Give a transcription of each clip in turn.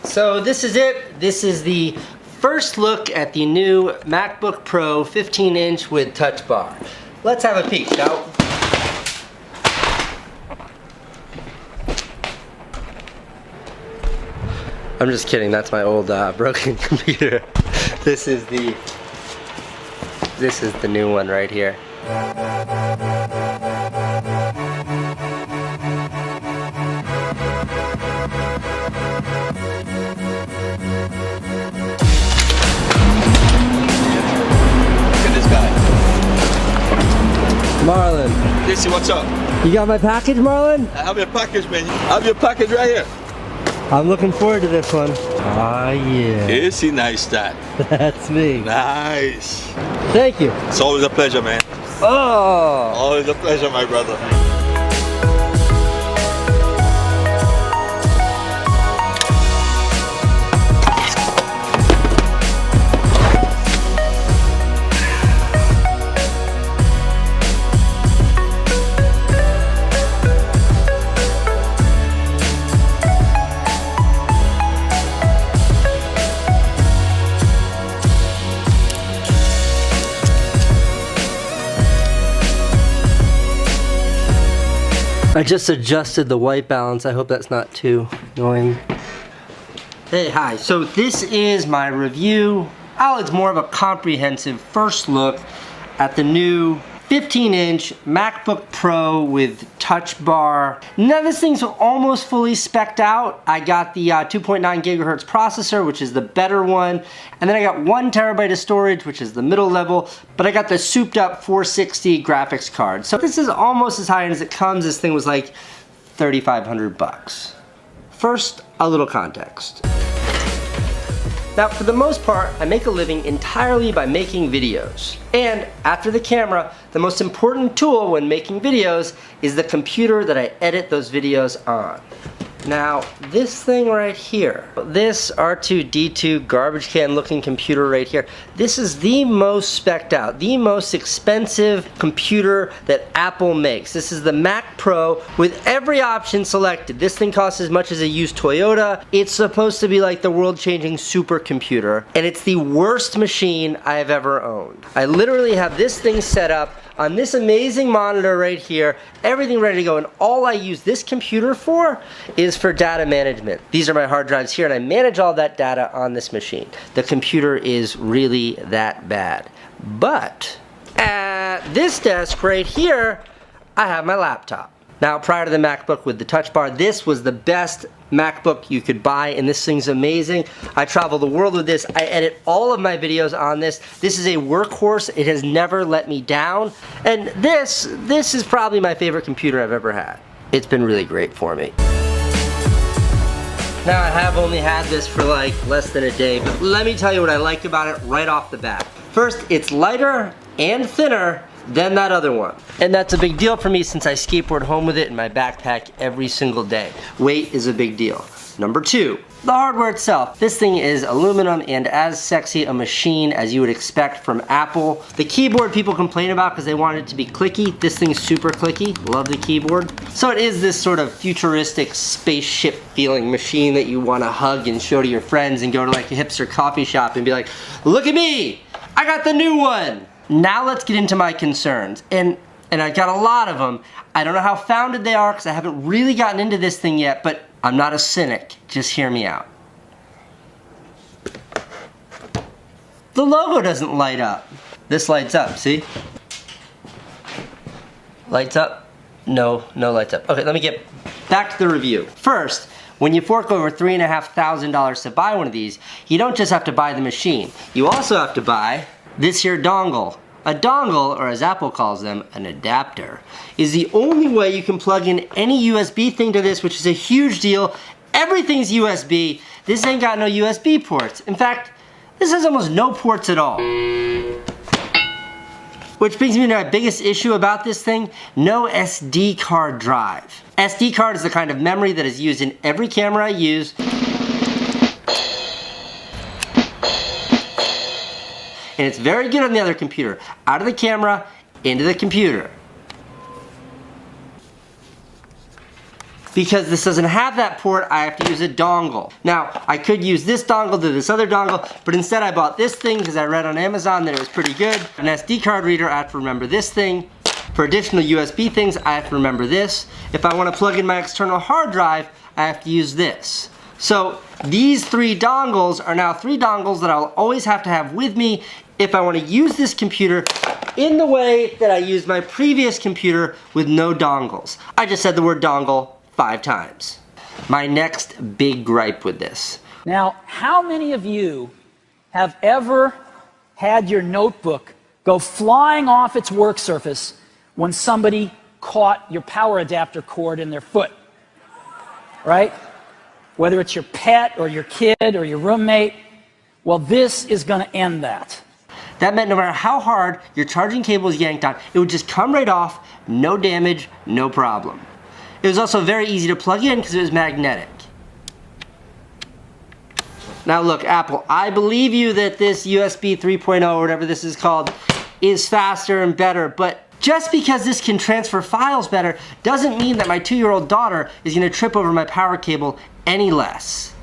So this is it. This is the first look at the new MacBook Pro 15-inch with Touch Bar. Let's have a peek, shall we? I'm just kidding, that's my old broken computer. This is the new one right here. Marlon. Casey, what's up? You got my package, Marlon? I have your package, man. I have your package right here. I'm looking forward to this one. Ah, yeah. Casey, nice that. That's me. Nice. Thank you. It's always a pleasure, man. Oh! Always a pleasure, my brother. I just adjusted the white balance. I hope that's not too annoying. Hey, hi. So this is my review. Oh, it's more of a comprehensive first look at the new 15-inch MacBook Pro with Touch Bar. Now this thing's almost fully spec'd out. I got the 2.9 gigahertz processor, which is the better one, and then I got 1 terabyte of storage, which is the middle level, but I got the souped up 460 graphics card. So this is almost as high end as it comes. This thing was like 3,500 bucks. First, a little context. Now, for the most part, I make a living entirely by making videos. And after the camera, the most important tool when making videos is the computer that I edit those videos on. Now, this thing right here, this R2-D2 garbage can looking computer right here, this is the most spec'd out, the most expensive computer that Apple makes. This is the Mac Pro with every option selected. This thing costs as much as a used Toyota. It's supposed to be like the world-changing supercomputer, and it's the worst machine I have ever owned. I literally have this thing set up on this amazing monitor right here, everything ready to go, and all I use this computer for is for data management. These are my hard drives here, and I manage all that data on this machine. The computer is really that bad. But at this desk right here, I have my laptop. Now, prior to the MacBook with the Touch Bar, this was the best MacBook you could buy, and this thing's amazing. I travel the world with this. I edit all of my videos on this. This is a workhorse. It has never let me down. And this is probably my favorite computer I've ever had. It's been really great for me. Now, I have only had this for like less than a day, but let me tell you what I like about it right off the bat. First, it's lighter and thinner than that other one. And that's a big deal for me since I skateboard home with it in my backpack every single day. Weight is a big deal. Number 2, the hardware itself. This thing is aluminum and as sexy a machine as you would expect from Apple. The keyboard people complain about because they want it to be clicky. This thing's super clicky. Love the keyboard. So it is this sort of futuristic spaceship feeling machine that you want to hug and show to your friends and go to like a hipster coffee shop and be like, look at me, I got the new one. Now let's get into my concerns, and I've got a lot of them. I don't know how founded they are because I haven't really gotten into this thing yet, but I'm not a cynic. Just hear me out. The logo doesn't light up. This lights up, see? Lights up? No lights up. Okay, let me get back to the review. First, when you fork over $3,500 to buy one of these, you don't just have to buy the machine. You also have to buy this here dongle. A dongle, or as Apple calls them, an adapter, is the only way you can plug in any USB thing to this, which is a huge deal. Everything's USB. This ain't got no USB ports. In fact, this has almost no ports at all. Which brings me to my biggest issue about this thing, no SD card drive. SD card is the kind of memory that is used in every camera I use. And it's very good on the other computer. Out of the camera, into the computer. because this doesn't have that port, I have to use a dongle. Now, I could use this dongle to this other dongle, but instead I bought this thing because I read on Amazon that it was pretty good. An SD card reader, I have to remember this thing. For additional USB things, I have to remember this. If I want to plug in my external hard drive, I have to use this. So these 3 dongles are now 3 dongles that I'll always have to have with me if I want to use this computer in the way that I used my previous computer with no dongles. I just said the word dongle 5 times. My next big gripe with this. Now, how many of you have ever had your notebook go flying off its work surface when somebody caught your power adapter cord in their foot? Right? Whether it's your pet or your kid or your roommate, well, this is going to end that. That meant no matter how hard your charging cable was yanked on, it would just come right off, no damage, no problem. It was also very easy to plug in because it was magnetic. Now look, Apple, I believe you that this USB 3.0 or whatever this is called is faster and better, but just because this can transfer files better doesn't mean that my 2-year-old daughter is going to trip over my power cable any less.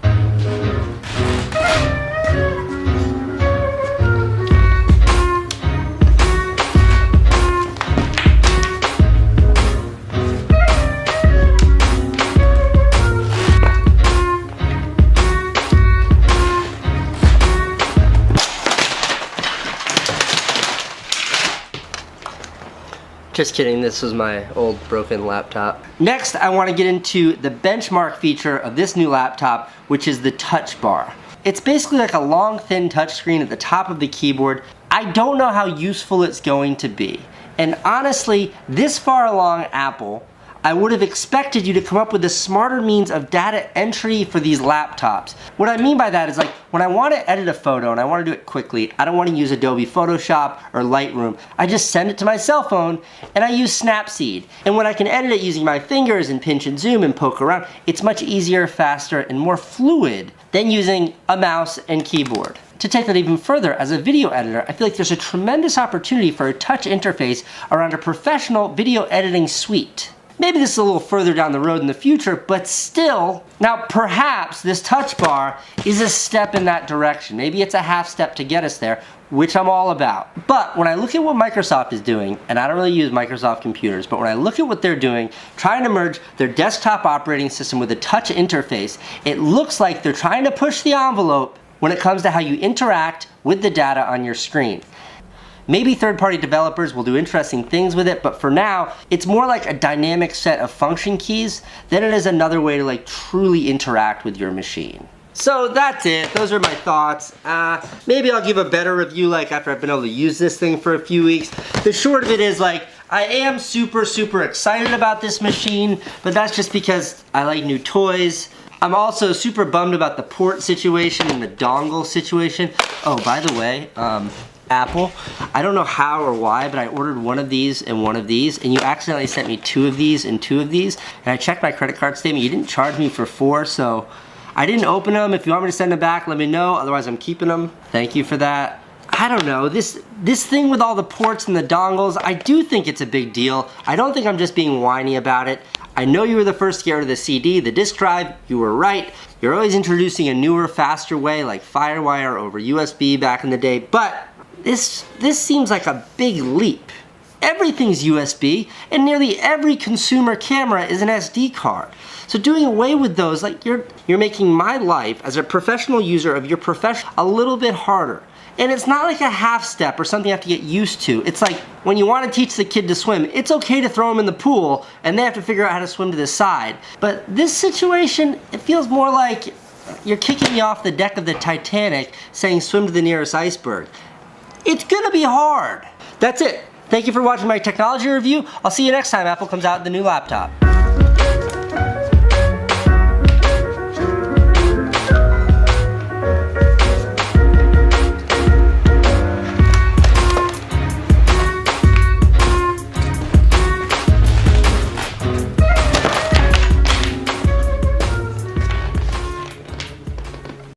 Just kidding, this was my old broken laptop. Next, I want to get into the benchmark feature of this new laptop, which is the touch bar. It's basically like a long, thin touchscreen at the top of the keyboard. I don't know how useful it's going to be. And honestly, this far along, Apple, I would have expected you to come up with a smarter means of data entry for these laptops. What I mean by that is, like, when I want to edit a photo and I want to do it quickly, I don't want to use Adobe Photoshop or Lightroom. I just send it to my cell phone and I use Snapseed. And when I can edit it using my fingers and pinch and zoom and poke around, it's much easier, faster, and more fluid than using a mouse and keyboard. To take that even further, as a video editor, I feel like there's a tremendous opportunity for a touch interface around a professional video editing suite. Maybe this is a little further down the road in the future, but still, now perhaps this touch bar is a step in that direction. Maybe it's a half step to get us there, which I'm all about. But when I look at what Microsoft is doing, and I don't really use Microsoft computers, but when I look at what they're doing, trying to merge their desktop operating system with a touch interface, it looks like they're trying to push the envelope when it comes to how you interact with the data on your screen. Maybe third-party developers will do interesting things with it, but for now, it's more like a dynamic set of function keys than it is another way to like truly interact with your machine. So that's it. Those are my thoughts. Maybe I'll give a better review like after I've been able to use this thing for a few weeks. The short of it is, like, I am super excited about this machine, but that's just because I like new toys. I'm also super bummed about the port situation and the dongle situation. Oh, by the way, Apple, I don't know how or why, but I ordered one of these and one of these, and you accidentally sent me 2 of these and 2 of these, and I checked my credit card statement. You didn't charge me for 4, so I didn't open them. If you want me to send them back, let me know. Otherwise, I'm keeping them. Thank you for that. I don't know, this thing with all the ports and the dongles, I do think it's a big deal. I don't think I'm just being whiny about it. I know you were the first to get rid of the CD, the disk drive. You were right. You're always introducing a newer, faster way, like FireWire over USB back in the day, but this seems like a big leap. Everything's USB, and nearly every consumer camera is an SD card. So doing away with those, like, you're making my life as a professional user of your profession a little bit harder. And it's not like a half step or something you have to get used to. It's like when you want to teach the kid to swim, it's okay to throw them in the pool and they have to figure out how to swim to the side. But this situation, it feels more like you're kicking me off the deck of the Titanic saying swim to the nearest iceberg. It's gonna be hard. That's it. Thank you for watching my technology review. I'll see you next time Apple comes out with the new laptop.